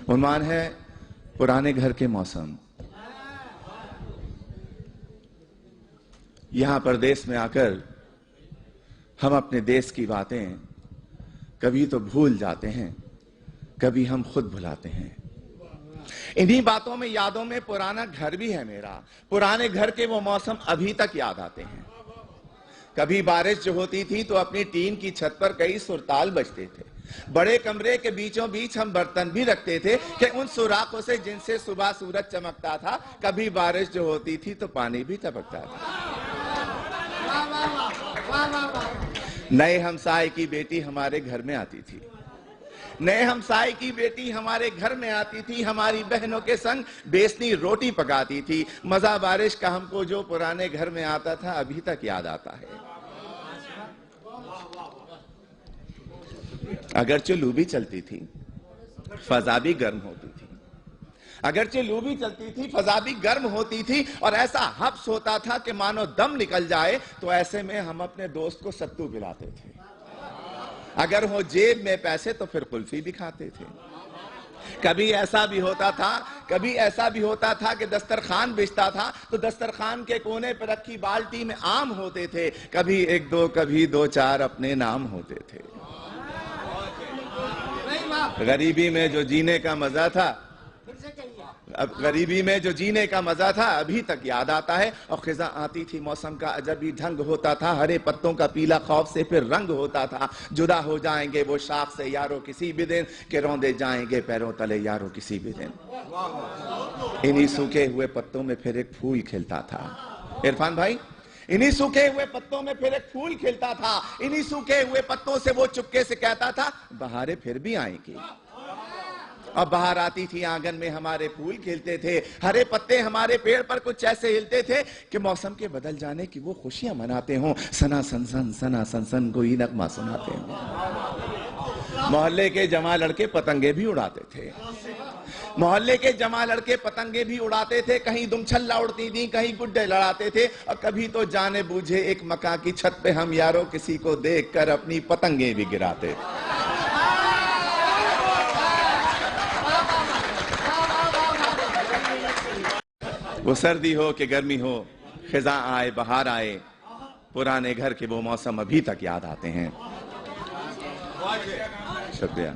उन्वान है पुराने घर के मौसम। यहां परदेश में आकर हम अपने देश की बातें कभी तो भूल जाते हैं, कभी हम खुद भुलाते हैं। इन्हीं बातों में, यादों में पुराना घर भी है मेरा। पुराने घर के वो मौसम अभी तक याद आते हैं। कभी बारिश जो होती थी तो अपनी टीन की छत पर कई सुरताल बजते थे। बड़े कमरे के बीचों बीच हम बर्तन भी रखते थे कि उन सुराखों से जिनसे सुबह सूरज चमकता था। कभी बारिश जो होती थी तो पानी भी टपकता था। नए हमसाए की बेटी हमारे घर में आती थी। नए हमसाए की बेटी हमारे घर में आती थी, हमारी बहनों के संग बेसनी रोटी पकाती थी। मजा बारिश का हमको जो पुराने घर में आता था अभी तक याद आता है। अगरचे लू भी चलती थी, फजा भी गर्म होती थी। अगरचे लू भी चलती थी, फजा भी गर्म होती थी और ऐसा हब्स होता था कि मानो दम निकल जाए। तो ऐसे में हम अपने दोस्त को सत्तू पिलाते थे। अगर हो जेब में पैसे तो फिर कुल्फी भी खाते थे। कभी ऐसा भी होता था कि दस्तरखान बिछता था तो दस्तरखान के कोने पर रखी बाल्टी में आम होते थे। कभी एक दो, कभी दो चार अपने नाम होते थे। गरीबी में जो जीने का मजा था, गरीबी में जो जीने का मजा था अभी तक याद आता है। और खिजा आती थी, मौसम का अजबी ढंग होता था। हरे पत्तों का पीला खौफ से फिर रंग होता था। जुदा हो जाएंगे वो शाख से यारों किसी भी दिन, के रौंदे जाएंगे पैरों तले यारों किसी भी दिन। इन्हीं सूखे हुए पत्तों में फिर एक फूल खिलता था। इरफान भाई, इन्हीं सूखे हुए पत्तों में फिर एक फूल खिलता था। इन्हीं सूखे हुए पत्तों से वो चुपके से कहता था, बहारें फिर भी आएंगी। अब बाहर आती थी, आंगन में हमारे फूल खिलते थे। हरे पत्ते हमारे पेड़ पर कुछ ऐसे हिलते थे कि मौसम के बदल जाने की वो खुशियां मनाते हों। सना सनसन कोई नगमा सुनाते हों। मोहल्ले के जमा लड़के पतंगे भी उड़ाते थे। मोहल्ले के जमा लड़के पतंगे भी उड़ाते थे। कहीं दुमछल्ला उड़ती थी, कहीं गुड्डे लड़ाते थे। और कभी तो जाने बूझे एक मकान की छत पे हम यारों किसी को देखकर अपनी पतंगे भी गिराते थे। वो सर्दी हो कि गर्मी हो, खिजा आए बहार आए, पुराने घर के वो मौसम अभी तक याद आते हैं। शुक्रिया।